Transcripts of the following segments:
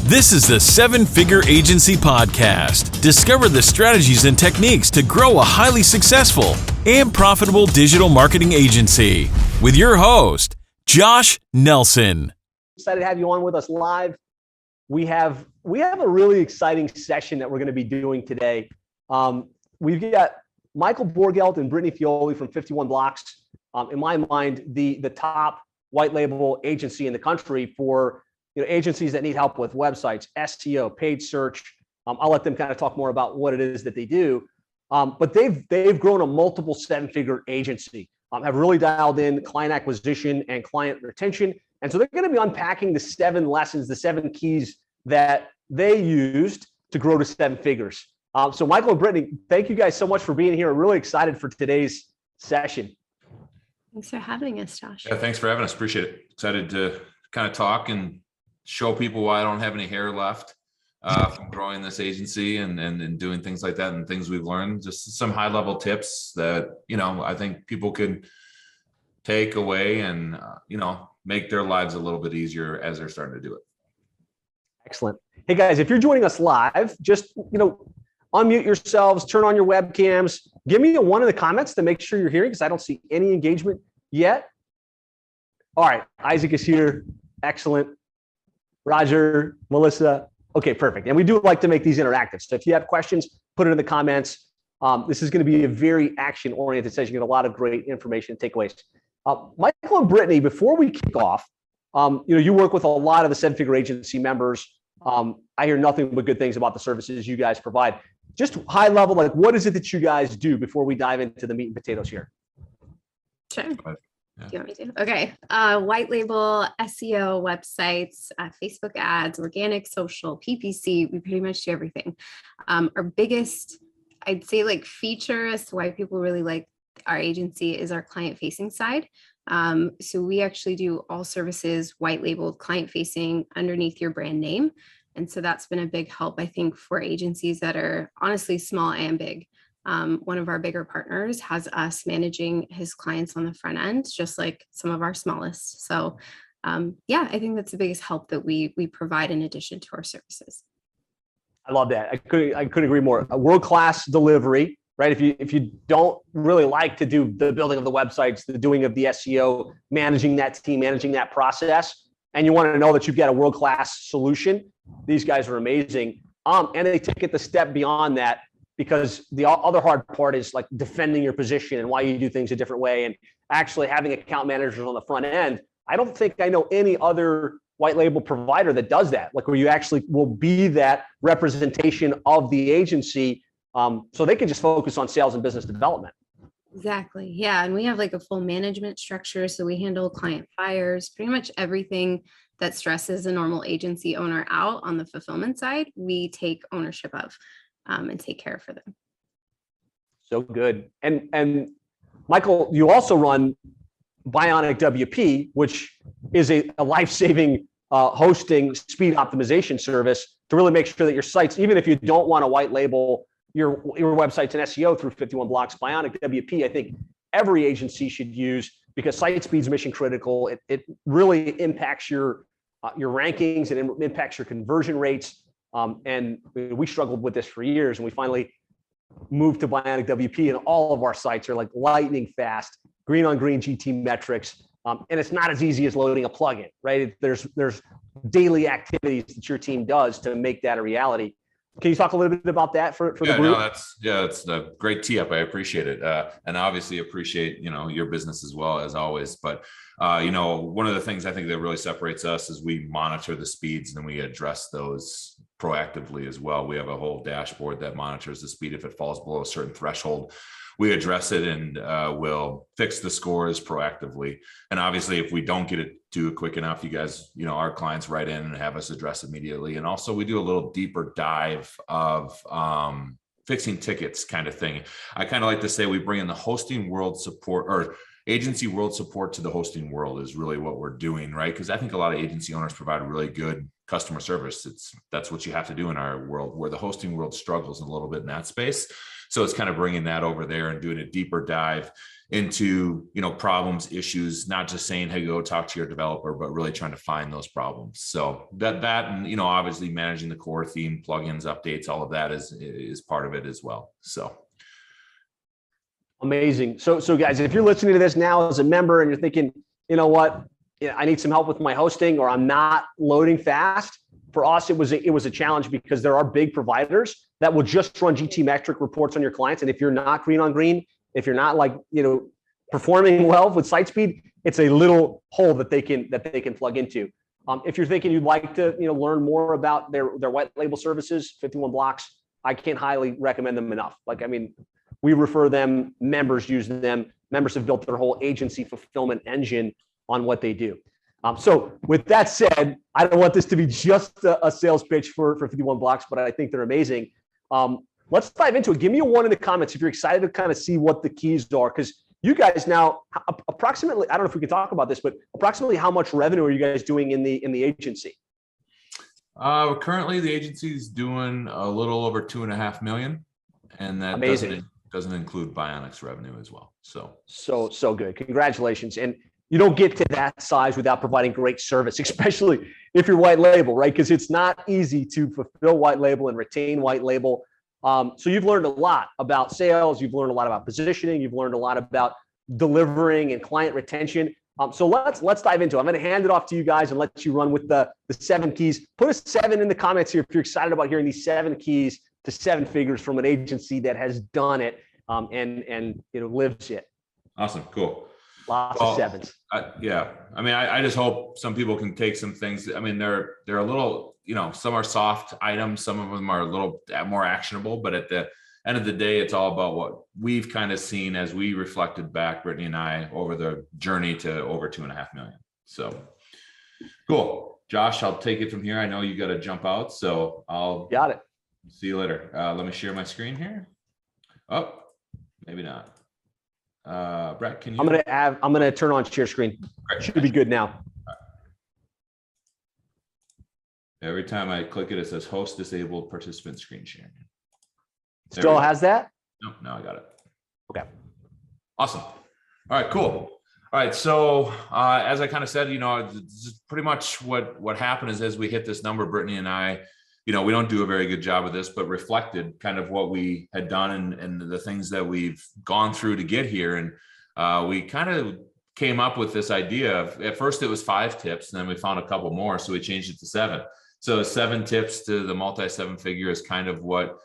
This is the Seven Figure Agency Podcast. Discover the strategies and techniques to grow a highly successful and profitable digital marketing agency with your host, Josh Nelson. Excited to have you on with us live. We have a really exciting session that we're going to be doing today. We've got Michael Borgelt and Brittany Filori from 51 Blocks. In my mind, the top white label agency in the country for agencies that need help with websites, SEO, paid search. I'll let them kind of talk more about what it is that they do. But they've grown a multiple seven-figure agency, have really dialed in client acquisition and client retention. And so they're going to be unpacking the 7 lessons, the 7 keys that they used to grow to 7 figures. So Michael and Brittany, thank you guys so much for being here. I'm really excited for today's session. Thanks for having us, Josh. Yeah, thanks for having us. Appreciate it. Excited to kind of talk and show people why I don't have any hair left from growing this agency and doing things like that and things we've learned. Just some high level tips that, I think people could take away and, make their lives a little bit easier as they're starting to do it. Excellent. Hey guys, if you're joining us live, just, unmute yourselves, turn on your webcams, give me a 1 in the comments to make sure you're hearing because I don't see any engagement yet. All right, Isaac is here. Excellent. Roger, Melissa. Okay, perfect. And we do like to make these interactive. So if you have questions, put it in the comments. This is going to be a very action-oriented session. You get a lot of great information and takeaways. Michael and Brittany, before we kick off, you work with a lot of the seven-figure agency members. I hear nothing but good things about the services you guys provide. Just high level, what is it that you guys do before we dive into the meat and potatoes here? Sure. Do you want me to? Okay. White label, SEO, websites, Facebook ads, organic social, PPC. We pretty much do everything. Our biggest, I'd say feature as to why people really like our agency is our client facing side. So we actually do all services, white labeled, client facing underneath your brand name. And so that's been a big help, I think, for agencies that are honestly small and big. One of our bigger partners has us managing his clients on the front end, just like some of our smallest. So I think that's the biggest help that we provide in addition to our services. I love that. I couldn't agree more. A world-class delivery, right? If you don't really like to do the building of the websites, the doing of the SEO, managing that team, managing that process, and you want to know that you've got a world-class solution, these guys are amazing. And they take it the step beyond that, because the other hard part is defending your position and why you do things a different way and actually having account managers on the front end. I don't think I know any other white label provider that does that, where you actually will be that representation of the agency so they can just focus on sales and business development. Exactly. Yeah. And we have a full management structure. So we handle client fires, pretty much everything that stresses a normal agency owner out on the fulfillment side, we take ownership of. And take care for them. So good. And Michael, you also run Bionic WP, which is a life-saving hosting speed optimization service to really make sure that your sites, even if you don't want to white label your websites and SEO through 51 Blocks, Bionic WP, I think every agency should use because site speed is mission critical. It really impacts your rankings and it impacts your conversion rates. And we struggled with this for years, and we finally moved to Bionic WP, and all of our sites are lightning fast, green on green GT metrics. And it's not as easy as loading a plugin, right? There's daily activities that your team does to make that a reality. Can you talk a little bit about that for the group? It's a great tee up. I appreciate it. And obviously appreciate, your business as well as always. But, one of the things I think that really separates us is we monitor the speeds and we address those proactively as well. We have a whole dashboard that monitors the speed. If it falls below a certain threshold, we address it and we'll fix the scores proactively. And obviously, if we don't get it to it quick enough, you guys, our clients write in and have us address immediately. And also we do a little deeper dive of fixing tickets kind of thing. I kind of like to say we bring in the hosting world support, or agency world support to the hosting world is really what we're doing, right? Because I think a lot of agency owners provide really good customer service. That's what you have to do in our world, where the hosting world struggles a little bit in that space. So it's kind of bringing that over there and doing a deeper dive into, problems, issues, not just saying, hey, go talk to your developer, but really trying to find those problems. So that, and, obviously managing the core theme, plugins, updates, all of that is part of it as well. So. Amazing. So guys, if you're listening to this now as a member and you're thinking, you know what, I need some help with my hosting, or I'm not loading fast. For us, it was a challenge because there are big providers that will just run GT metric reports on your clients. And if you're not green on green, if you're not performing well with site speed, it's a little hole that they can plug into. If you're thinking you'd like to learn more about their white label services, 51 Blocks, I can't highly recommend them enough. We refer them, members use them. Members have built their whole agency fulfillment engine on what they do. So with that said, I don't want this to be just a sales pitch for 51 Blocks, but I think they're amazing. Let's dive into it. Give me a 1 in the comments if you're excited to kind of see what the keys are, because you guys now approximately, I don't know if we can talk about this, but approximately how much revenue are you guys doing in the agency? Currently the agency is doing a little over 2.5 million, and that doesn't include Bionic's revenue as well. So good. Congratulations. And you don't get to that size without providing great service, especially if you're white label, right? Because it's not easy to fulfill white label and retain white label. So you've learned a lot about sales. You've learned a lot about positioning. You've learned a lot about delivering and client retention. So let's dive into it. I'm going to hand it off to you guys and let you run with the 7 keys. Put a 7 in the comments here if you're excited about hearing these 7 keys to 7 figures from an agency that has done it and lives it. Awesome. Cool. Lots of 7s. Yeah. I just hope some people can take some things. They're a little, some are soft items. Some of them are a little more actionable, but at the end of the day, it's all about what we've kind of seen as we reflected back, Brittany and I, over the journey to over 2.5 million. So cool. Josh, I'll take it from here. I know you got to jump out, so Got it. See you later. Let me share my screen here. Oh, maybe not. Brett, can you? I'm gonna turn on share screen. Great. Should be good now. Every time I click it, it says host disabled participant screen sharing. Still has that? No, now I got it. Okay. Awesome. All right, cool. All right. So as I kind of said, pretty much what happened is as we hit this number, Brittany and I, we don't do a very good job of this, but reflected kind of what we had done and the things that we've gone through to get here. And we kind of came up with this idea of, at first it was 5 tips, and then we found a couple more. So we changed it to 7. So 7 tips to the multi-7 figure is kind of what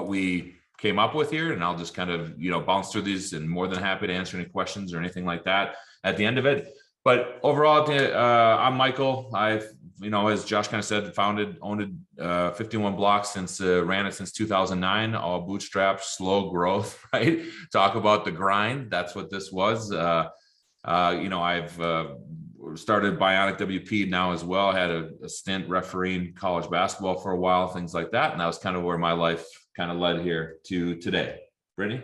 we came up with here. And I'll just kind of, bounce through these, and more than happy to answer any questions or anything like that at the end of it. But overall, I'm Michael. I've, as Josh kind of said, owned 51 Blocks ran it since 2009, all bootstrap, slow growth, right? Talk about the grind. That's what this was. I've started Bionic WP now as well. I had a stint refereeing college basketball for a while, things like that. And that was kind of where my life kind of led here to today. Brittany?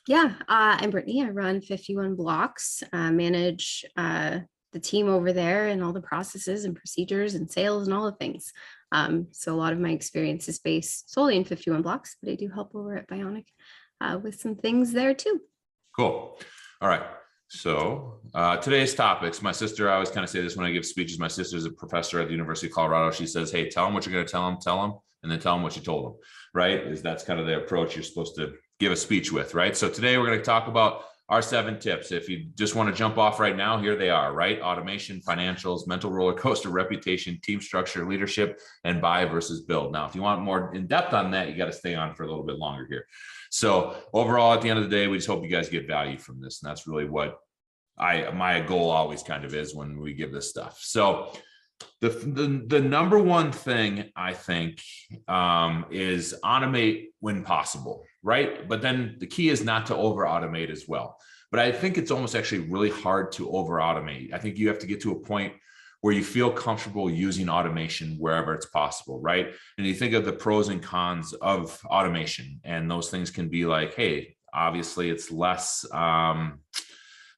Yeah, I'm Brittany. I run 51 Blocks, manage the team over there and all the processes and procedures and sales and all the things. So a lot of my experience is based solely in 51 Blocks, but I do help over at Bionic with some things there too. Cool. All right. So today's topics, my sister, I always kind of say this when I give speeches. My sister's a professor at the University of Colorado. She says, hey, tell them what you're going to tell them, and then tell them what you told them, right? That's kind of the approach you're supposed to give a speech with, right? So today we're going to talk about our 7 tips. If you just want to jump off right now, here they are, right? Automation, financials, mental roller coaster, reputation, team structure, leadership, and buy versus build. Now, if you want more in depth on that, you got to stay on for a little bit longer here. So overall, at the end of the day, we just hope you guys get value from this. And that's really what my goal always kind of is when we give this stuff. So the number one thing I think is automate when possible, right? But then the key is not to over automate as well. But I think it's almost actually really hard to over automate. I think you have to get to a point where you feel comfortable using automation wherever it's possible, right? And you think of the pros and cons of automation, and those things can be like, hey, Obviously, it's less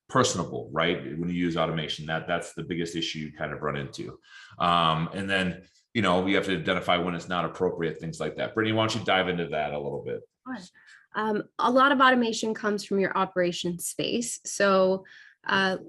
personable, right? When you use automation, that's the biggest issue you kind of run into. And then, you know, you have to identify when it's not appropriate, things like that. Brittany, why don't you dive into that a little bit? A lot of automation comes from your operations space. So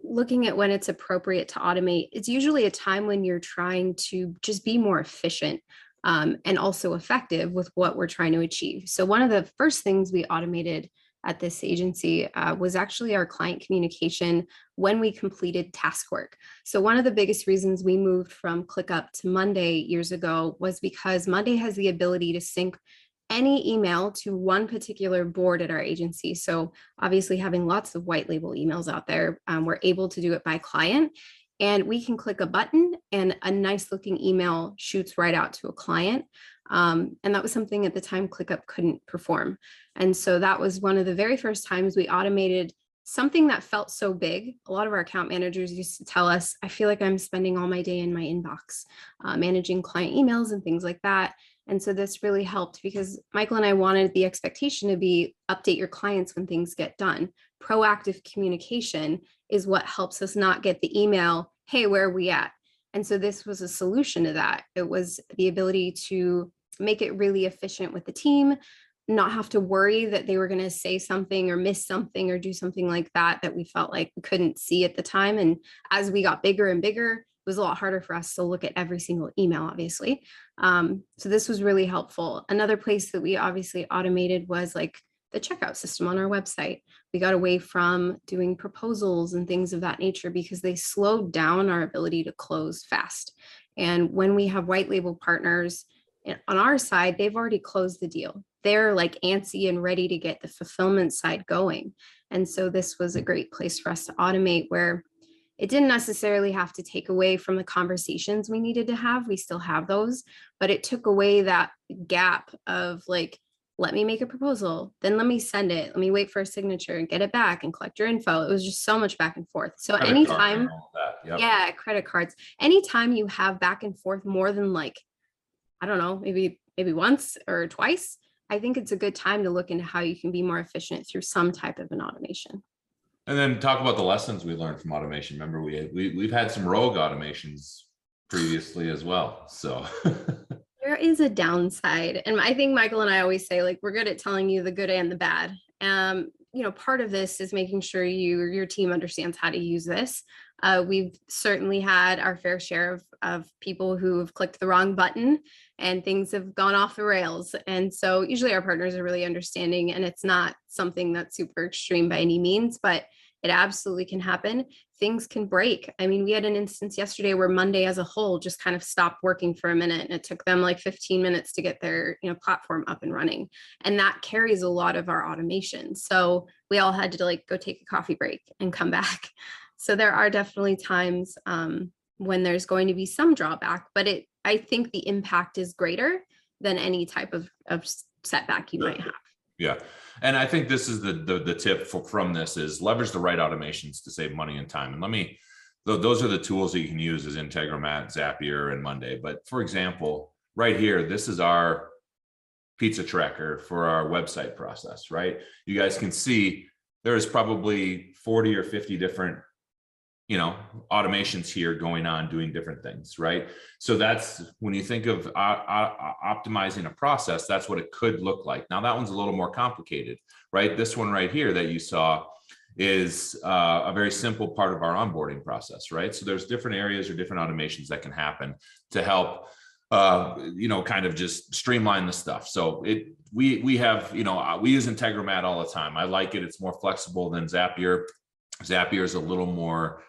looking at when it's appropriate to automate, it's usually a time when you're trying to just be more efficient and also effective with what we're trying to achieve. So one of the first things we automated at this agency was actually our client communication when we completed task work. So one of the biggest reasons we moved from ClickUp to Monday years ago was because Monday has the ability to sync any email to one particular board at our agency. So obviously having lots of white label emails out there, we're able to do it by client, and we can click a button and a nice looking email shoots right out to a client. And that was something at the time ClickUp couldn't perform. And so that was one of the very first times we automated something that felt so big. A lot of our account managers used to tell us, I feel like I'm spending all my day in my inbox, managing client emails and things like that. And so this really helped because Michael and I wanted the expectation to be update your clients when things get done. Proactive communication is what helps us not get the email, hey, where are we at? And so this was a solution to that. It was the ability to make it really efficient with the team, not have to worry that they were going to say something or miss something or do something like that we felt like we couldn't see at the time. And as we got bigger and bigger, it was a lot harder for us to look at every single email, obviously. So this was really helpful. Another place that we obviously automated was like the checkout system on our website. We got away from doing proposals and things of that nature because they slowed down our ability to close fast. And when we have white label partners on our side, they've already closed the deal. They're like antsy and ready to get the fulfillment side going. And so this was a great place for us to automate where it didn't necessarily have to take away from the conversations we needed to have. We still have those, but it took away that gap of like, let me make a proposal, then let me send it, let me wait for a signature and get it back and collect your info. It was just so much back and forth. So anytime, yeah, credit cards, anytime you have back and forth more than like, I don't know, maybe once or twice, I think it's a good time to look into how you can be more efficient through some type of an automation. And then talk about the lessons we learned from automation. Remember, we've had some rogue automations previously as well. So there is a downside. And I think Michael and I always say, like, we're good at telling you the good and the bad. You know, part of this is making sure your team understands how to use this. We've certainly had our fair share of people who have clicked the wrong button and things have gone off the rails. And so usually our partners are really understanding, and it's not something that's super extreme by any means, but it absolutely can happen. Things can break. I mean, we had an instance yesterday where Monday as a whole just kind of stopped working for a minute, and it took them like 15 minutes to get their platform up and running. And that carries a lot of our automation. So we all had to like go take a coffee break and come back. So there are definitely times when there's going to be some drawback, but I think the impact is greater than any type of setback you might have. Yeah. And I think this is the tip from this is leverage the right automations to save money and time. And those are the tools that you can use as Integromat, Zapier, and Monday. But for example, right here, this is our pizza tracker for our website process, right? You guys can see there's probably 40 or 50 different automations here going on, doing different things, right? So that's when you think of optimizing a process, that's what it could look like. Now that one's a little more complicated, right? This one right here that you saw is a very simple part of our onboarding process, right? So there's different areas or different automations that can happen to help kind of just streamline the stuff. So we use Integromat all the time. I like it. It's more flexible than Zapier. Zapier is a little more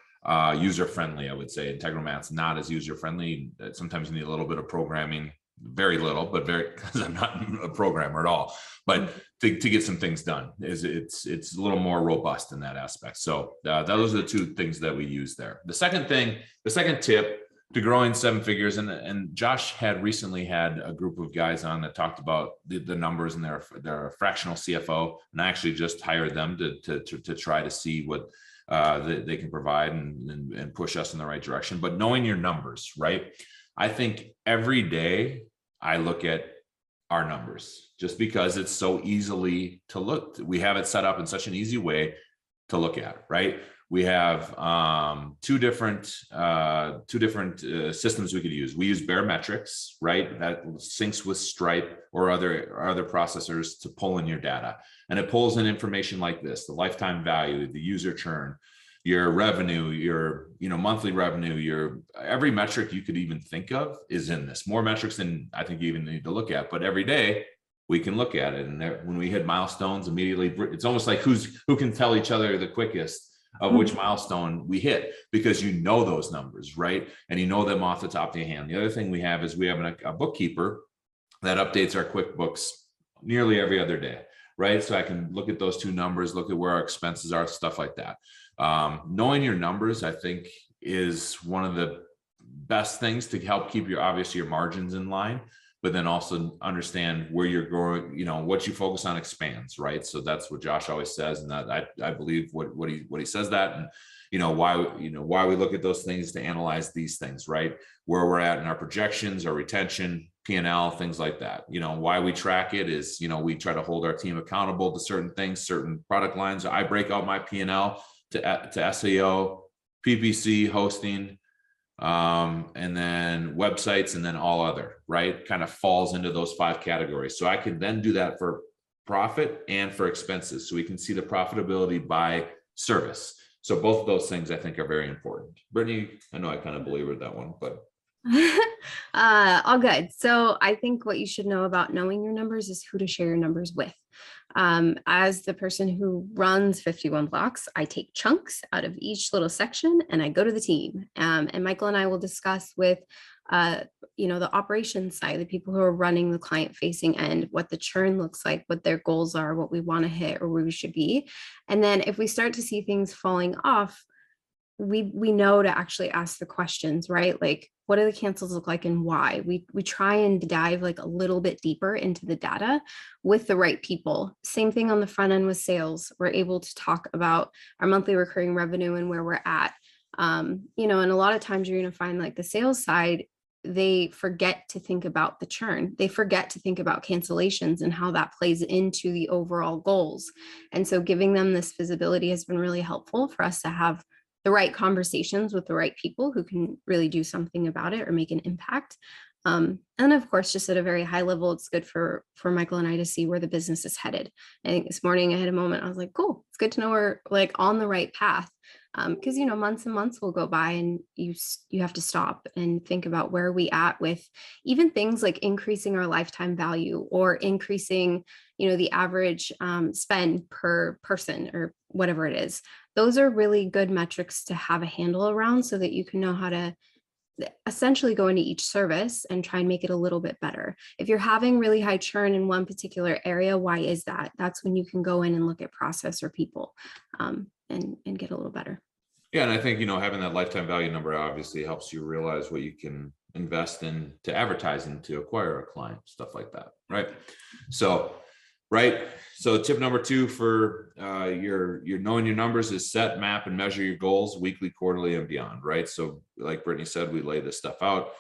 user-friendly, I would say. Integromat's not as user-friendly. Sometimes you need a little bit of programming, very little, but because I'm not a programmer at all. But to get some things done, it's a little more robust in that aspect. So those are the two things that we use there. The second tip to growing seven figures, and Josh had recently had a group of guys on that talked about the numbers, and they're a fractional CFO, and I actually just hired them to try to see what they can provide and push us in the right direction. But knowing your numbers, right? I think every day I look at our numbers, just because it's so easily to look. We have it set up in such an easy way to look at, right? We have two different systems we could use. We use Barometrics, right? That syncs with Stripe or other processors to pull in your data, and it pulls in information like this: the lifetime value, the user churn, your revenue, your monthly revenue, your every metric you could even think of is in this. More metrics than I think you even need to look at, but every day we can look at it. And when we hit milestones, immediately it's almost like who can tell each other the quickest of which milestone we hit, because you know those numbers, right? And you know them off the top of your hand. The other thing we have is we have a bookkeeper that updates our QuickBooks nearly every other day, right? So I can look at those two numbers, look at where our expenses are, stuff like that. Knowing your numbers, I think, is one of the best things to help keep obviously your margins in line, but then also understand where you're going, what you focus on expands, right? So that's what Josh always says. And that I believe what he says that, and why we look at those things to analyze these things, right? Where we're at in our projections, our retention, P&L, things like that. Why we track it is, we try to hold our team accountable to certain things, certain product lines. I break out my P&L to SEO, PPC, hosting, and then websites, and then all other, right? Kind of falls into those 5 categories. So I can then do that for profit and for expenses. So we can see the profitability by service. So both of those things I think are very important. Brittany, I know I kind of belabored that one, but. All good. So I think what you should know about knowing your numbers is who to share your numbers with. As the person who runs 51 blocks, I take chunks out of each little section and I go to the team. And Michael and I will discuss with, the operations side, the people who are running the client facing end, what the churn looks like, what their goals are, what we want to hit or where we should be. And then if we start to see things falling off, we know to actually ask the questions, right? Like, what do the cancels look like and why? We try and dive like a little bit deeper into the data with the right people. Same thing on the front end with sales. We're able to talk about our monthly recurring revenue and where we're at. And a lot of times you're going to find like the sales side, they forget to think about the churn. They forget to think about cancellations and how that plays into the overall goals. And so giving them this visibility has been really helpful for us to have the right conversations with the right people who can really do something about it or make an impact. And of course, just at a very high level, it's good for Michael and I to see where the business is headed. I think this morning I had a moment, I was like, cool, it's good to know we're like on the right path. Because, months and months will go by and you have to stop and think about where are we at with even things like increasing our lifetime value or increasing, the average spend per person or whatever it is. Those are really good metrics to have a handle around so that you can know how to essentially go into each service and try and make it a little bit better. If you're having really high churn in one particular area, why is that? That's when you can go in and look at process or people and get a little better. Yeah. And I think, having that lifetime value number obviously helps you realize what you can invest in to advertising to acquire a client, stuff like that. Right. So tip number 2 for your knowing your numbers is set, map, and measure your goals weekly, quarterly, and beyond. Right. So like Brittany said, we lay this stuff out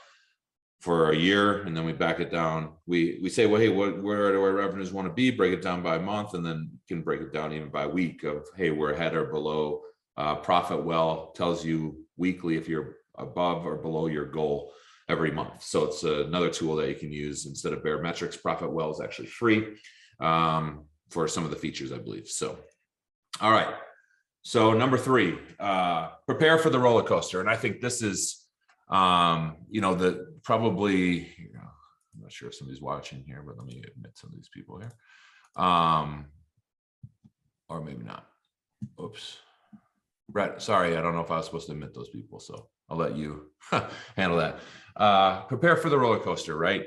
for a year and then we back it down. We say, well, hey, where do our revenues want to be? Break it down by month, and then can break it down even by week of, hey, we're ahead or below. Profit Well tells you weekly if you're above or below your goal every month. So it's another tool that you can use instead of Barometrics. Profit Well is actually free for some of the features, I believe. So, all right. So number 3, prepare for the roller coaster. And I think this is, I'm not sure if somebody's watching here, but let me admit some of these people here. Or maybe not. Oops. Brett, sorry, I don't know if I was supposed to admit those people, so I'll let you handle that. Prepare for the roller coaster, right?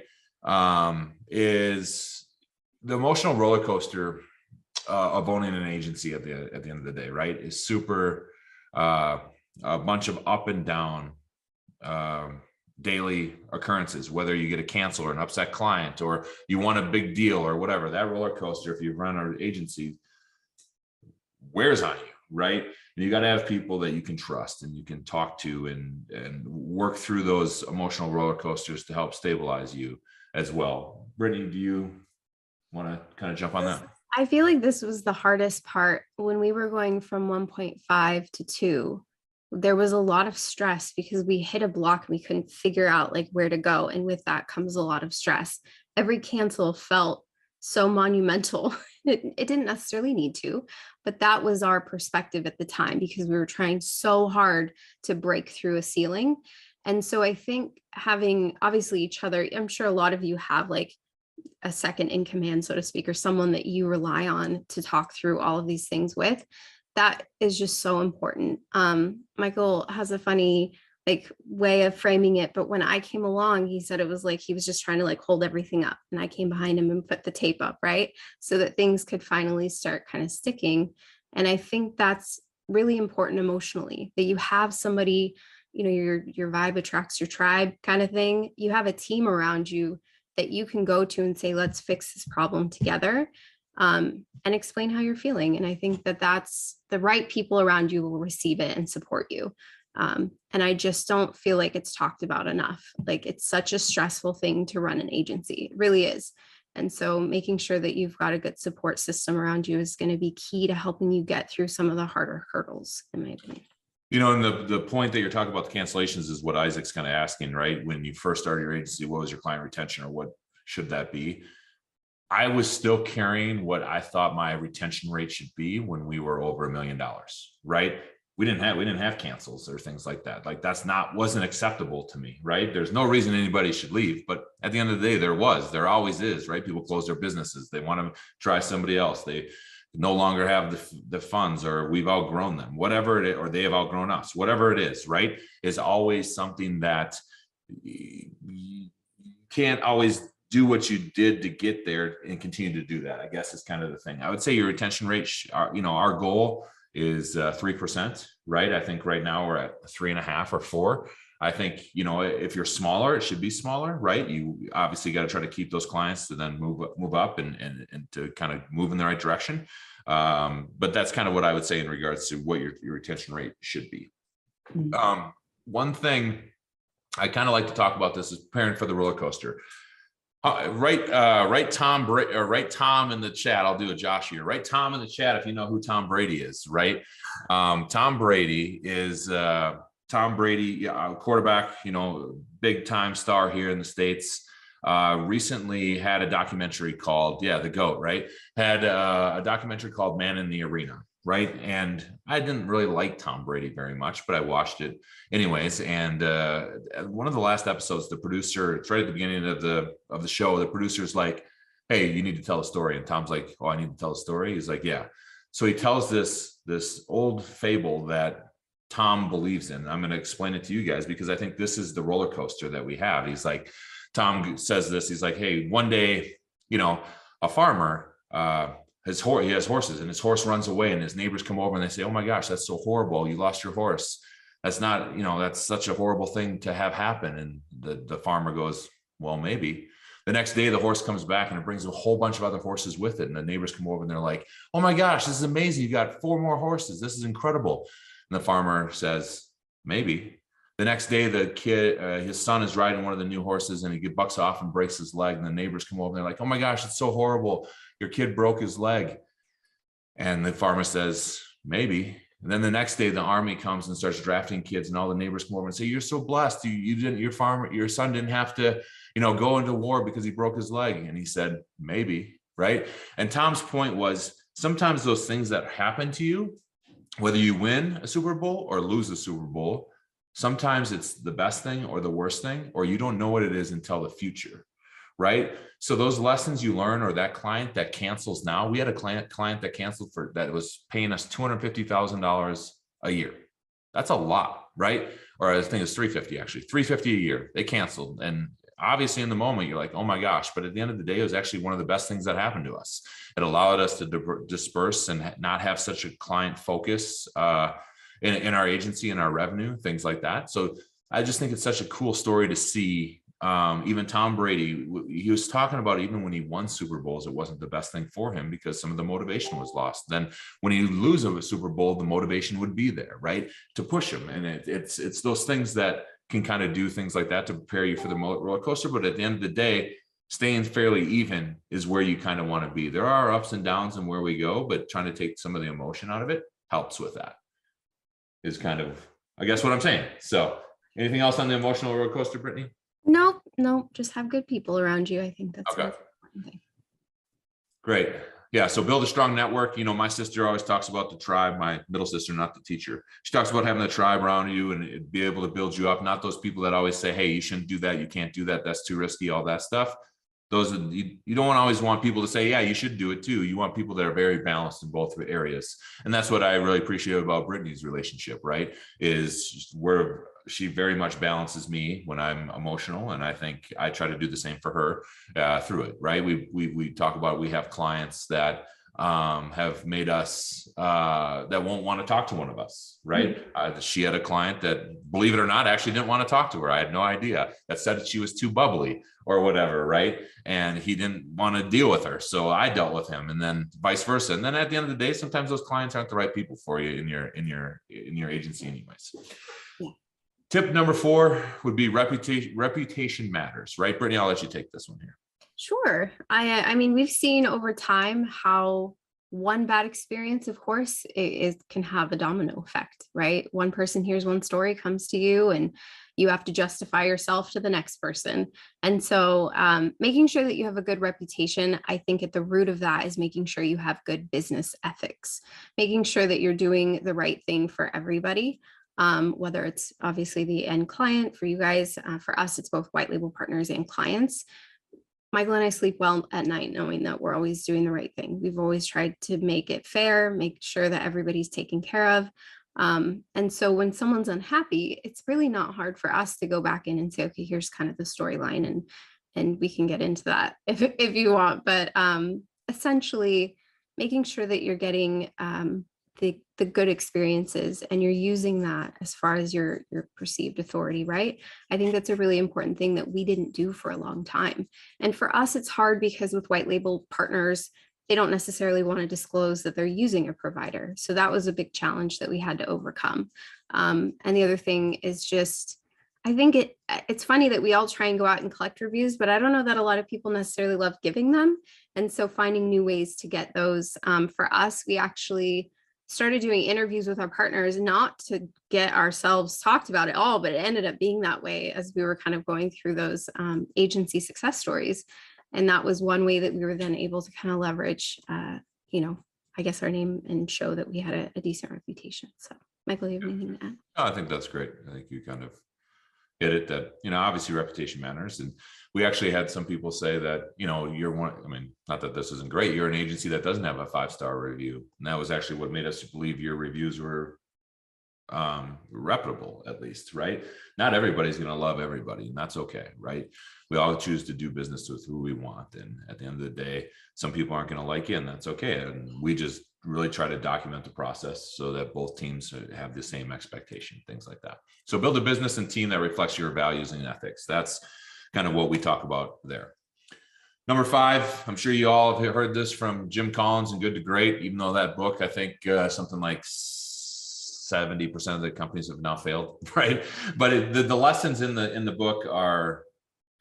Is the emotional roller coaster of owning an agency at the end of the day, right? Is super a bunch of up and down daily occurrences, whether you get a cancel or an upset client, or you want a big deal or whatever. That roller coaster, if you run an agency, wears on you, right? And you got to have people that you can trust and you can talk to and work through those emotional roller coasters to help stabilize you. as well. Brittany, do you want to kind of jump on that? I feel like this was the hardest part when we were going from 1.5 to 2. There was a lot of stress because we hit a block and we couldn't figure out like where to go. And with that comes a lot of stress. Every cancel felt so monumental. It didn't necessarily need to, but that was our perspective at the time because we were trying so hard to break through a ceiling. And so I think having obviously each other, I'm sure a lot of you have like a second in command, so to speak, or someone that you rely on to talk through all of these things with. That is just so important. Michael has a funny like way of framing it, but when I came along, he said it was like he was just trying to like hold everything up, and I came behind him and put the tape up, right, so that things could finally start kind of sticking. And I think that's really important emotionally, that you have somebody, you know, your vibe attracts your tribe kind of thing. You have a team around you that you can go to and say, let's fix this problem together. And explain how you're feeling. And I think that that's the right people around you will receive it and support you. And I just don't feel like it's talked about enough. Like it's such a stressful thing to run an agency. It really is. And so making sure that you've got a good support system around you is going to be key to helping you get through some of the harder hurdles, in my opinion. You know, and the point that you're talking about, the cancellations, is what Isaac's kind of asking, right? When you first started your agency, what was your client retention, or what should that be? I was still carrying what I thought my retention rate should be when we were over $1 million, right? We didn't have cancels or things like that. Like wasn't acceptable to me, right? There's no reason anybody should leave, but at the end of the day, there always is, right? People close their businesses. They want to try somebody else. They no longer have the funds, or we've outgrown them, whatever it is, or they have outgrown us, whatever it is, right? Is always something that you can't always do what you did to get there and continue to do that, I guess, is kind of the thing. I would say your retention rate, our goal is 3%, right? I think right now we're at 3.5 or 4. I think, if you're smaller, it should be smaller, right? You obviously got to try to keep those clients to then move up and to kind of move in the right direction. But that's kind of what I would say in regards to what your retention rate should be. One thing I kind of like to talk about this is preparing for the roller coaster. Write Tom in the chat. I'll do a Josh here. Write Tom in the chat if you know who Tom Brady is, right? Tom Brady is quarterback, big time star here in the States. Recently had a documentary called, the GOAT, right? Had a documentary called Man in the Arena, right? And I didn't really like Tom Brady very much, but I watched it anyways. And one of the last episodes, the producer, it's right at the beginning of the show, the producer's like, hey, you need to tell a story. And Tom's like, oh, I need to tell a story. He's like, yeah. So he tells this old fable that Tom believes in. I'm going to explain it to you guys because I think this is the roller coaster that we have. He's like, Tom says this, he's like, hey, one day, a farmer, he has horses, and his horse runs away, and his neighbors come over and they say, oh my gosh, that's so horrible. You lost your horse. That's not, that's such a horrible thing to have happen. And the farmer goes, well, maybe. The next day, the horse comes back and it brings a whole bunch of other horses with it. And the neighbors come over and they're like, oh my gosh, this is amazing. You got 4 more horses. This is incredible. And the farmer says, maybe. The next day, the kid, his son is riding one of the new horses and he bucks off and breaks his leg. And the neighbors come over and they're like, oh my gosh, it's so horrible. Your kid broke his leg. And the farmer says, maybe. And then the next day, the army comes and starts drafting kids, and all the neighbors come over and say, you're so blessed. Your son didn't have to, go into war because he broke his leg. And he said, maybe, right? And Tom's point was, sometimes those things that happen to you, whether you win a Super Bowl or lose a Super Bowl, sometimes it's the best thing or the worst thing, or you don't know what it is until the future, right? So those lessons you learn, or that client that cancels now, we had a client that canceled that was paying us $250,000 a year. That's a lot, right? Or I think it's $350 actually, $350 a year. They canceled. And obviously in the moment you're like, oh my gosh, but at the end of the day, it was actually one of the best things that happened to us. It allowed us to disperse and not have such a client focus in our agency and our revenue, things like that. So I just think it's such a cool story to see. Even Tom Brady, he was talking about even when he won Super Bowls, it wasn't the best thing for him because some of the motivation was lost. Then when he loses a Super Bowl, the motivation would be there, right, to push him. And it's those things that can kind of do things like that to prepare you for the roller coaster. But at the end of the day, staying fairly even is where you kind of want to be. There are ups and downs in where we go, but trying to take some of the emotion out of it helps with that, is kind of, I guess, what I'm saying. So anything else on the emotional roller coaster, Brittany? No, just have good people around you. I think that's Okay. the most important thing. Great. Yeah. So build a strong network. You know, my sister always talks about the tribe, my middle sister, not the teacher. She talks about having the tribe around you and be able to build you up. Not those people that always say, hey, you shouldn't do that. You can't do that. That's too risky, all that stuff. Those are, you don't always want people to say, yeah, you should do it too. You want people that are very balanced in both areas. And that's what I really appreciate about Brittany's relationship, right? Is where she very much balances me when I'm emotional. And I think I try to do the same for her through it, right? We talk about, we have clients that have made us that won't want to talk to one of us, right? She had a client that, believe it or not, actually didn't want to talk to her. I had no idea, that said that she was too bubbly or whatever, right? And he didn't want to deal with her, so I dealt with him, and then vice versa. And then at the end of the day, sometimes those clients aren't the right people for you in your agency anyways. Yeah. Tip number 4 would be reputation matters, right? Brittany, I'll let you take this one here. Sure. I mean, we've seen over time how one bad experience, of course, it can have a domino effect, right? One person hears one story, comes to you, and you have to justify yourself to the next person. And so making sure that you have a good reputation, I think at the root of that is making sure you have good business ethics, making sure that you're doing the right thing for everybody. Whether it's obviously the end client for you guys, for us, it's both white label partners and clients. Michael and I sleep well at night knowing that we're always doing the right thing. We've always tried to make it fair, make sure that everybody's taken care of. And so when someone's unhappy, it's really not hard for us to go back in and say, okay, here's kind of the storyline, and we can get into that if you want. But essentially making sure that you're getting the good experiences and you're using that as far as your perceived authority, right? I think that's a really important thing that we didn't do for a long time. And for us, it's hard because with white label partners, they don't necessarily want to disclose that they're using a provider. So that was a big challenge that we had to overcome. And the other thing is just, I think it's funny that we all try and go out and collect reviews, but I don't know that a lot of people necessarily love giving them. And so finding new ways to get those. For us, we actually started doing interviews with our partners, not to get ourselves talked about at all, but it ended up being that way as we were kind of going through those agency success stories. And that was one way that we were then able to kind of leverage, I guess our name and show that we had a decent reputation. So Michael, do you have anything to add? No, I think that's great. I think you kind of hit it that, obviously reputation matters. And we actually had some people say that, you're one, I mean, not that this isn't great, you're an agency that doesn't have a 5-star review. And that was actually what made us believe your reviews were reputable, at least, right? Not everybody's going to love everybody, and that's okay, right? We all choose to do business with who we want. And at the end of the day, some people aren't going to like you, and that's okay. And we just really try to document the process so that both teams have the same expectation, things like that. So build a business and team that reflects your values and ethics. That's kind of what we talk about there. Number 5, I'm sure you all have heard this from Jim Collins and Good to Great, even though that book, I think something like 70% of the companies have now failed, right? But the lessons in the book are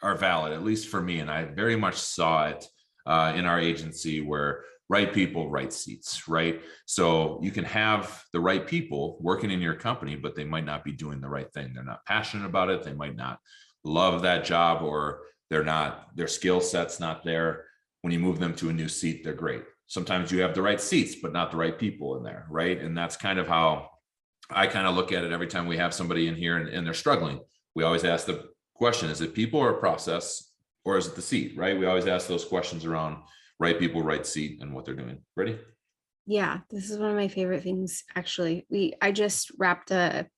valid, at least for me. And I very much saw it in our agency where right people, right seats, right? So you can have the right people working in your company, but they might not be doing the right thing. They're not passionate about it. They might not love that job, or their skill set's not there. When you move them to a new seat, they're great. Sometimes you have the right seats, but not the right people in there, right? And that's kind of how I kind of look at it every time we have somebody in here and they're struggling. We always ask the question, is it people or process, or is it the seat, right? We always ask those questions around right people, right seat, and what they're doing. Ready? Yeah, this is one of my favorite things, actually. I just wrapped a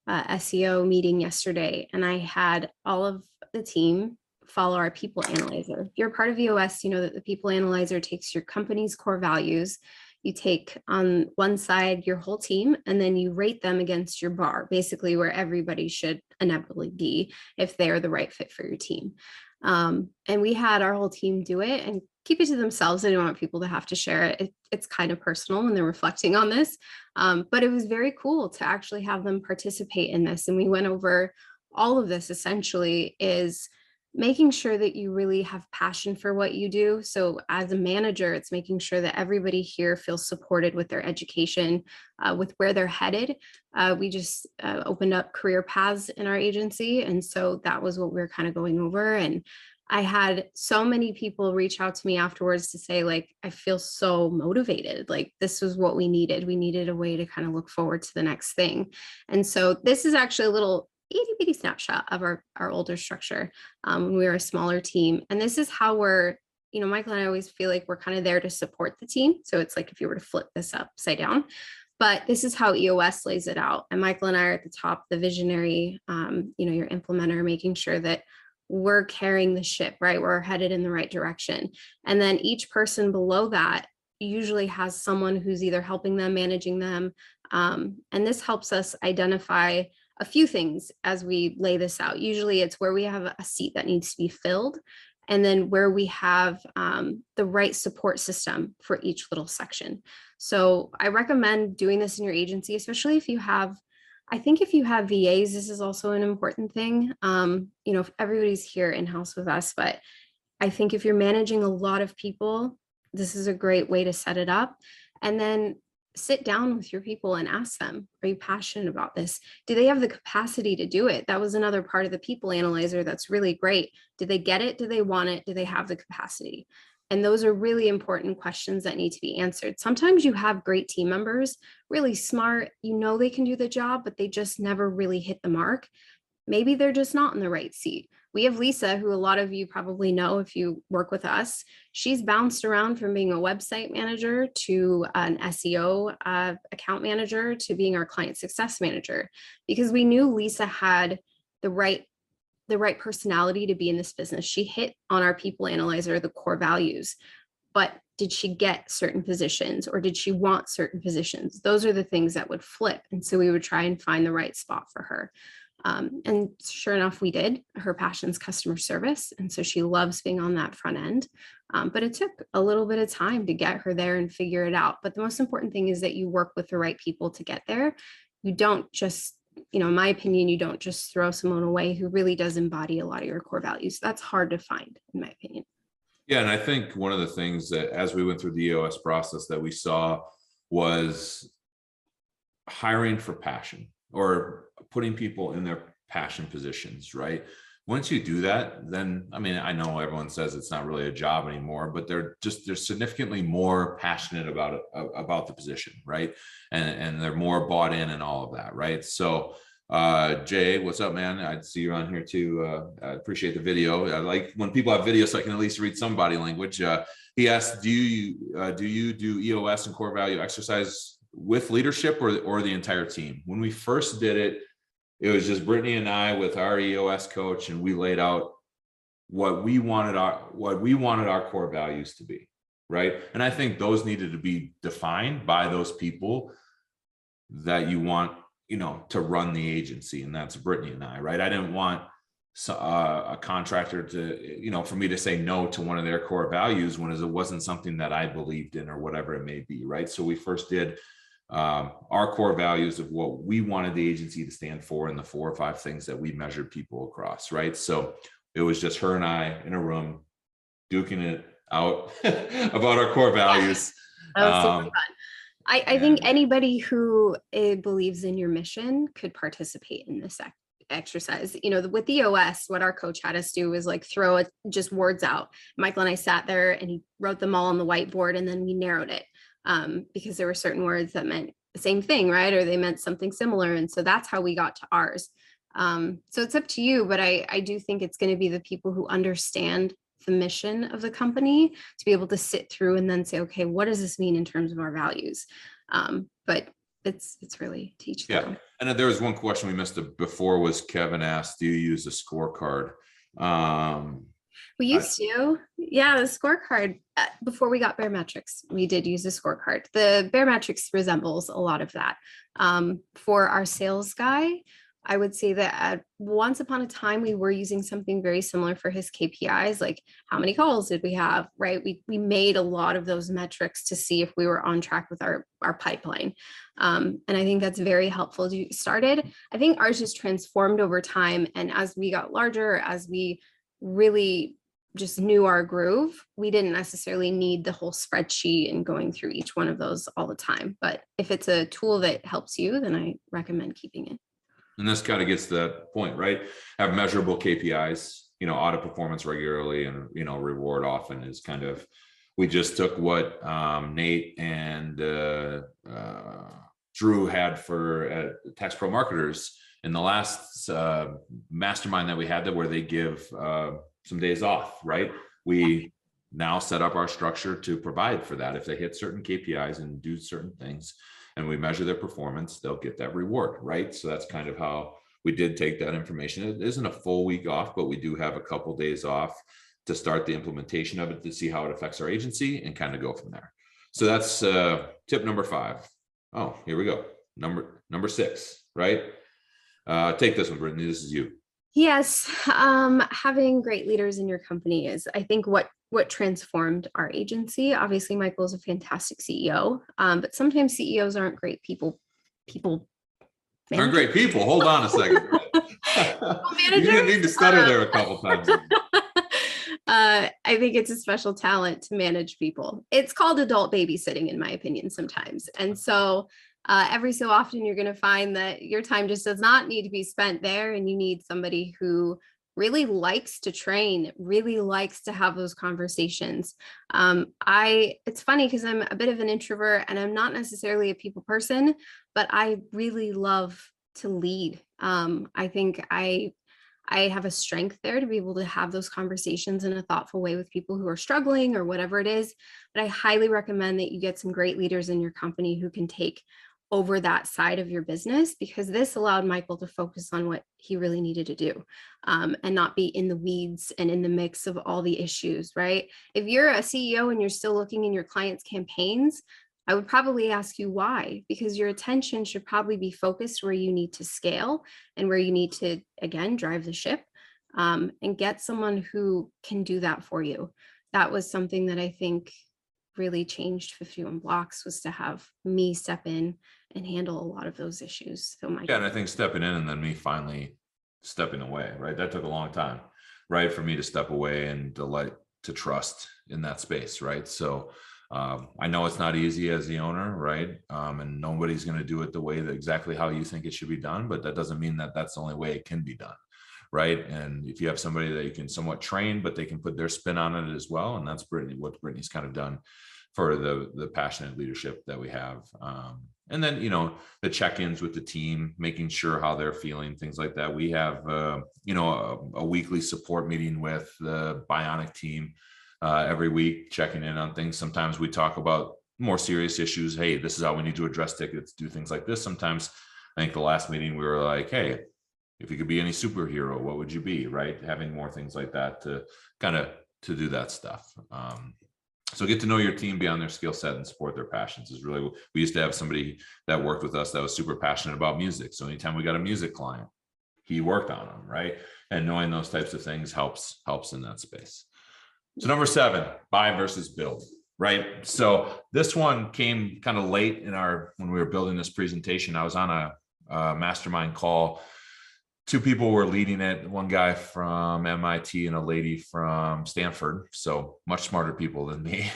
SEO meeting yesterday, and I had all of the team follow our people analyzer. If you're part of EOS, you know that the people analyzer takes your company's core values. You take on one side your whole team, and then you rate them against your bar, basically where everybody should inevitably be if they are the right fit for your team. And we had our whole team do it and keep it to themselves. I don't want people to have to share it. It's kind of personal when they're reflecting on this. But it was very cool to actually have them participate in this. And we went over all of this essentially is making sure that you really have passion for what you do. So as a manager, it's making sure that everybody here feels supported with their education, with where they're headed. We just opened up career paths in our agency. And so that was what we were kind of going over. And I had so many people reach out to me afterwards to say, like, I feel so motivated. Like, this was what we needed. We needed a way to kind of look forward to the next thing. And so this is actually a little itty bitty snapshot of our older structure when we were a smaller team. And this is how we're, Michael and I always feel like we're kind of there to support the team. So it's like if you were to flip this upside down, but this is how EOS lays it out. And Michael and I are at the top, the visionary, your implementer, making sure that we're carrying the ship, right? We're headed in the right direction. And then each person below that usually has someone who's either helping them, managing them. And this helps us identify a few things as we lay this out. Usually it's where we have a seat that needs to be filled, and then where we have the right support system for each little section. So I recommend doing this in your agency, especially if you have, I think if you have VAs, this is also an important thing. If everybody's here in-house with us, but I think if you're managing a lot of people, this is a great way to set it up. And then sit down with your people and ask them, are you passionate about this? Do they have the capacity to do it? That was another part of the people analyzer that's really great. Do they get it? Do they want it? Do they have the capacity? And those are really important questions that need to be answered. Sometimes you have great team members, really smart, they can do the job, but they just never really hit the mark. Maybe they're just not in the right seat. We have Lisa, who a lot of you probably know if you work with us. She's bounced around from being a website manager to an SEO account manager to being our client success manager, because we knew Lisa had the right personality to be in this business. She hit on our people analyzer, the core values, but did she get certain positions or did she want certain positions? Those are the things that would flip. And so we would try and find the right spot for her. And sure enough, we did. Her passion's customer service. And so she loves being on that front end. But it took a little bit of time to get her there and figure it out. But the most important thing is that you work with the right people to get there. You don't just, in my opinion, you don't just throw someone away who really does embody a lot of your core values. That's hard to find, in my opinion. Yeah. And I think one of the things that as we went through the EOS process that we saw was hiring for passion, or putting people in their passion positions, right? Once you do that, then, I know everyone says it's not really a job anymore, but they're significantly more passionate about the position, right? And they're more bought in and all of that, right? So, Jay, what's up, man? I see you on here too. I appreciate the video. I like when people have videos so I can at least read some body language. He asked, do you do EOS and core value exercise with leadership or the entire team? When we first did it, it was just Brittany and I with our EOS coach, and we laid out what we wanted our core values to be, right? And I think those needed to be defined by those people that you want, to run the agency, and that's Brittany and I, right? I didn't want a contractor to, for me to say no to one of their core values when it wasn't something that I believed in or whatever it may be, right? So we first did our core values of what we wanted the agency to stand for and the 4 or 5 things that we measured people across, right? So it was just her and I in a room duking it out about our core values. That was super fun. I think anybody who believes in your mission could participate in this exercise. With EOS, what our coach had us do was like throw just words out. Michael and I sat there and he wrote them all on the whiteboard, and then we narrowed it. Because there were certain words that meant the same thing, right? Or they meant something similar. And so that's how we got to ours. So it's up to you, but I do think it's going to be the people who understand the mission of the company to be able to sit through and then say, okay, what does this mean in terms of our values? But it's really teach them. Yeah. And there was one question we missed before was Kevin asked, do you use a scorecard? We used to, the scorecard. Before we got Barometrics, we did use a scorecard. The Barometrics resembles a lot of that. For our sales guy, I would say that once upon a time, we were using something very similar for his KPIs, like how many calls did we have, right? We made a lot of those metrics to see if we were on track with our pipeline. And I think that's very helpful to started. I think ours just transformed over time. And as we got larger, as we really just knew our groove, we didn't necessarily need the whole spreadsheet and going through each one of those all the time. But if it's a tool that helps you, then I recommend keeping it. And this kind of gets to that point, right? Have measurable KPIs, audit performance regularly, and, reward often is kind of, we just took what Nate and Drew had for Tax Pro Marketers in the last mastermind that we had where they give some days off, right? We now set up our structure to provide for that. If they hit certain KPIs and do certain things and we measure their performance, they'll get that reward, right? So that's kind of how we did take that information. It isn't a full week off, but we do have a couple days off to start the implementation of it, to see how it affects our agency and kind of go from there. So that's tip number 5. Oh, here we go. Number 6, right? Take this one, Brittany. This is you. Yes. Having great leaders in your company is, I think, what transformed our agency. Obviously, Michael's a fantastic CEO, but sometimes CEOs aren't great people. Aren't great people. Hold on a second. You didn't need to stutter there a couple times. I think it's a special talent to manage people. It's called adult babysitting, in my opinion, sometimes. And so every so often, you're going to find that your time just does not need to be spent there. And you need somebody who really likes to train, really likes to have those conversations. It's funny because I'm a bit of an introvert and I'm not necessarily a people person, but I really love to lead. I think I have a strength there to be able to have those conversations in a thoughtful way with people who are struggling or whatever it is. But I highly recommend that you get some great leaders in your company who can take over that side of your business, because this allowed Michael to focus on what he really needed to do, and not be in the weeds and in the mix of all the issues, right? If you're a CEO and you're still looking in your clients' campaigns, I would probably ask you why, because your attention should probably be focused where you need to scale and where you need to, again, drive the ship, and get someone who can do that for you. That was something that I think really changed 51 Blocks, was to have me step in and handle a lot of those issues. So and I think stepping in and then me finally stepping away, right? That took a long time, right? For me to step away and to trust in that space, right? So I know it's not easy as the owner, right? And nobody's going to do it the way that exactly how you think it should be done, but that doesn't mean that that's the only way it can be done, right? And if you have somebody that you can somewhat train, but they can put their spin on it as well, and that's what Brittany's kind of done for the passionate leadership that we have. And then, the check-ins with the team, making sure how they're feeling, things like that. We have, a weekly support meeting with the Bionic team every week, checking in on things. Sometimes we talk about more serious issues. Hey, this is how we need to address tickets, do things like this. Sometimes, I think the last meeting we were like, hey, if you could be any superhero, what would you be, right? Having more things like that to kind of to do that stuff. So get to know your team beyond their skill set and support their passions is really, we used to have somebody that worked with us that was super passionate about music. So anytime we got a music client, he worked on them, right? And knowing those types of things helps in that space. So number 7, buy versus build, right? So this one came kind of late when we were building this presentation. I was on a mastermind call. 2 people were leading it, one guy from MIT and a lady from Stanford, so much smarter people than me.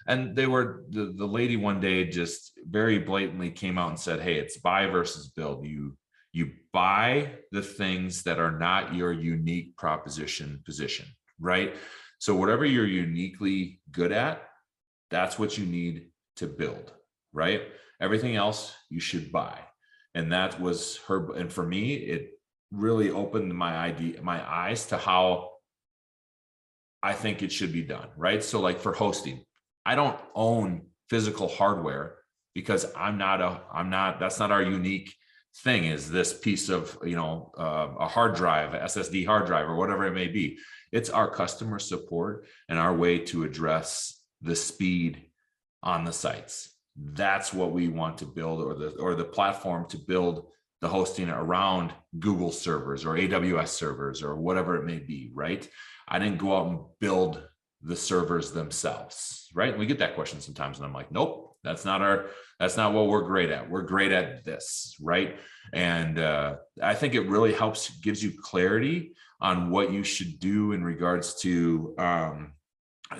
And they were, the lady one day just very blatantly came out and said, hey, it's buy versus build. You buy the things that are not your unique position, right? So whatever you're uniquely good at, that's what you need to build, right? Everything else you should buy. And that was her. And for me, it really opened my eyes to how I think it should be done, right? So like for hosting, I don't own physical hardware because that's not our unique thing, is this piece of, a hard drive, SSD hard drive, or whatever it may be. It's our customer support and our way to address the speed on the sites. That's what we want to build, or the platform to build the hosting around Google servers or AWS servers or whatever it may be, right? I didn't go out and build the servers themselves, right? And we get that question sometimes, and I'm like, nope, That's not what we're great at. We're great at this, right? And I think it really gives you clarity on what you should do in regards to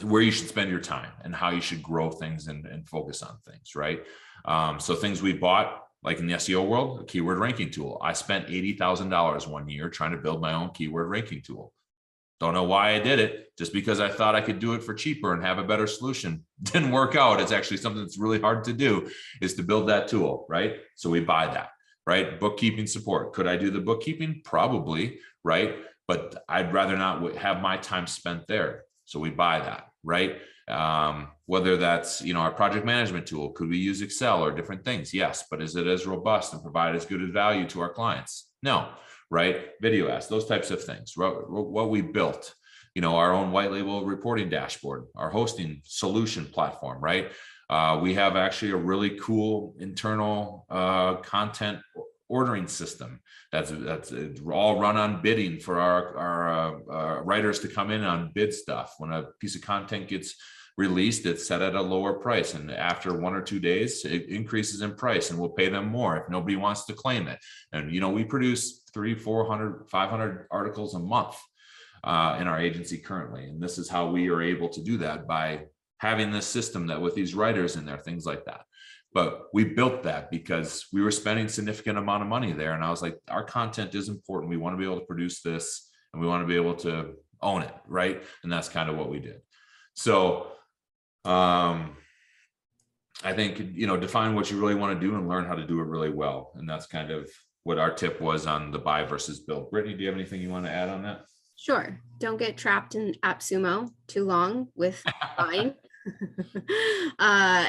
where you should spend your time and how you should grow things and focus on things, right? So things we bought, like in the SEO world, a keyword ranking tool. I spent $80,000 one year trying to build my own keyword ranking tool. Don't know why I did it, just because I thought I could do it for cheaper and have a better solution. Didn't work out. It's actually something that's really hard to do, is to build that tool, right? So we buy that, right? Bookkeeping support. Could I do the bookkeeping? Probably, right? But I'd rather not have my time spent there. So we buy that, right? Whether that's, our project management tool, could we use Excel or different things? Yes, but is it as robust and provide as good a value to our clients? No, right? Video ads, those types of things. What we built, our own white label reporting dashboard, our hosting solution platform, right? We have actually a really cool internal content ordering system that's all run on bidding for our writers to come in on bid stuff. When a piece of content gets released, it's set at a lower price, and after 1 or 2 days it increases in price, and we'll pay them more if nobody wants to claim it. And we produce 300, 400, 500 articles a month in our agency currently, and this is how we are able to do that, by having this system that with these writers in there, things like that. But we built that because we were spending significant amount of money there, and I was like, our content is important. We want to be able to produce this, and we want to be able to own it, right? And that's kind of what we did. So I think, define what you really want to do and learn how to do it really well. And that's kind of what our tip was on the buy versus build. Brittany, do you have anything you want to add on that? Sure. Don't get trapped in AppSumo too long with buying.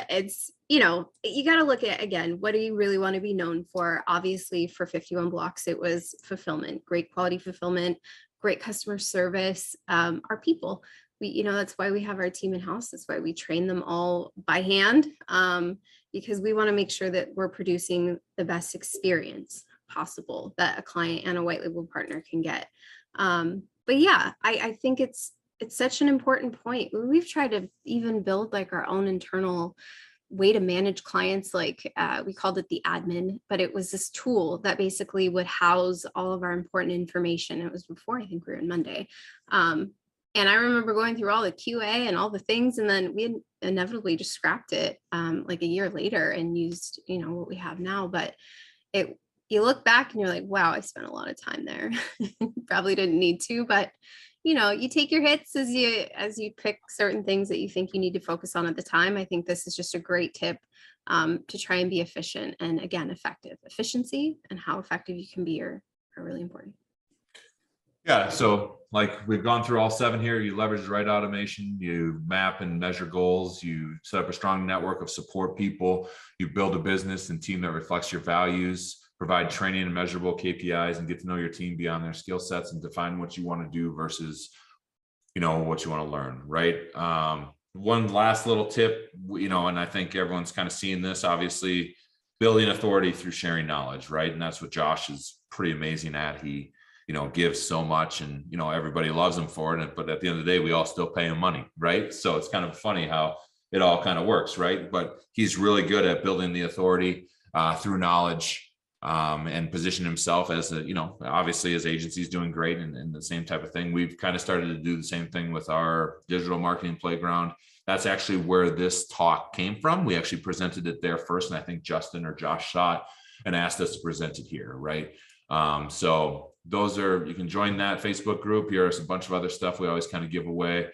It's, you got to look at, again, what do you really want to be known for? Obviously, for 51 Blocks, it was fulfillment, great quality fulfillment, great customer service, our people. That's why we have our team in-house. That's why we train them all by hand, because we want to make sure that we're producing the best experience possible that a client and a white label partner can get. But yeah, I think it's such an important point. We've tried to even build like our own internal way to manage clients. Like we called it the admin, but it was this tool that basically would house all of our important information. It was before, I think we were in Monday. And I remember going through all the QA and all the things, and then we inevitably just scrapped it like a year later and used, what we have now. But you look back and you're like, wow, I spent a lot of time there. Probably didn't need to, but you take your hits as you pick certain things that you think you need to focus on at the time. I think this is just a great tip to try and be efficient and, again, effective. Efficiency and how effective you can be are really important. Yeah. So like we've gone through all 7 here. You leverage right automation, you map and measure goals, you set up a strong network of support people, you build a business and team that reflects your values, provide training and measurable KPIs, and get to know your team beyond their skill sets and define what you want to do versus, what you want to learn, right? One last little tip, and I think everyone's kind of seeing this, obviously, building authority through sharing knowledge, right? And that's what Josh is pretty amazing at. He gives so much, and everybody loves him for it, but at the end of the day, we all still pay him money, right? So it's kind of funny how it all kind of works, right? But he's really good at building the authority through knowledge, and position himself as obviously his agency is doing great, and the same type of thing. We've kind of started to do the same thing with our digital marketing playground. That's actually where this talk came from. We actually presented it there first, and I think Justin or Josh saw it and asked us to present it here, right? So those are, you can join that Facebook group. Here's a bunch of other stuff we always kind of give away,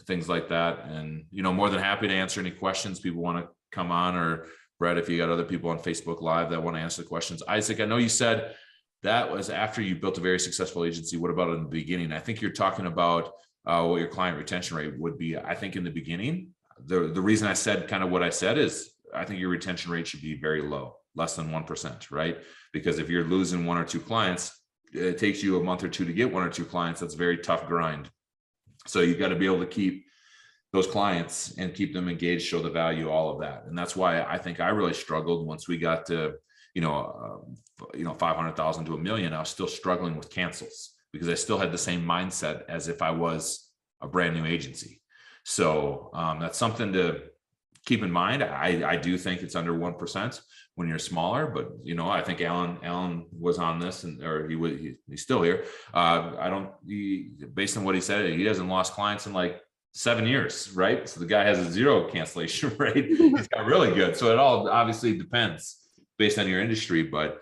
things like that. And, more than happy to answer any questions people want to come on, or Brett, if you got other people on Facebook Live that want to answer the questions. Isaac, I know you said that was after you built a very successful agency. What about in the beginning? I think you're talking about what your client retention rate would be. I think in the beginning, the reason I said kind of what I said is I think your retention rate should be very low, less than 1%, right? Because if you're losing 1 or 2 clients, it takes you a month or 2 to get 1 or 2 clients. That's a very tough grind. So you got to be able to keep those clients and keep them engaged, show the value, all of that. And that's why I think I really struggled once we got to, 500,000 to $1 million. I was still struggling with cancels because I still had the same mindset as if I was a brand new agency. So that's something to keep in mind, I do think it's under 1% when you're smaller, but I think Alan was on this, or he's still here. Based on what he said, he hasn't lost clients in like 7 years, right? So the guy has a 0 cancellation rate. He's got really good. So it all obviously depends based on your industry, but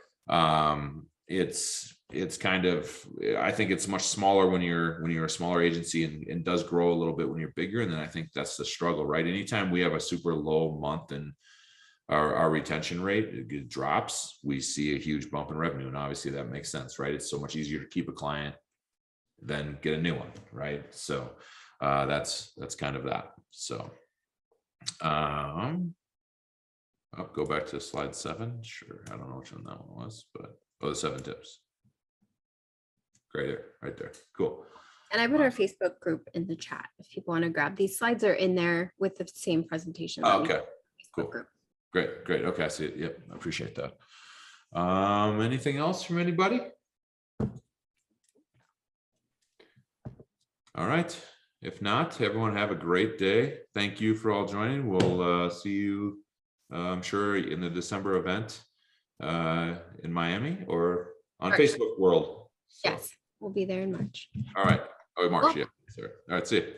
it's kind of, I think it's much smaller when you're a smaller agency, and does grow a little bit when you're bigger. And then I think that's the struggle, right? Anytime we have a super low month and our retention rate it drops, we see a huge bump in revenue. And obviously that makes sense, right? It's so much easier to keep a client than get a new one, right? So that's kind of that. So I'll go back to slide 7. Sure. I don't know which one that one was, but the 7 tips. Right there. Cool. And I put our Facebook group in the chat if people want to grab these slides. Are in there with the same presentation. Okay. Cool. Group. Great. Okay. I see it. Yep. I appreciate that. Anything else from anybody? All right. If not, everyone have a great day. Thank you for all joining. We'll see you, I'm sure, in the December event in Miami or on Facebook World. So. Yes, we'll be there in March. All right. Oh, March. Yeah. Sir. All right. See you.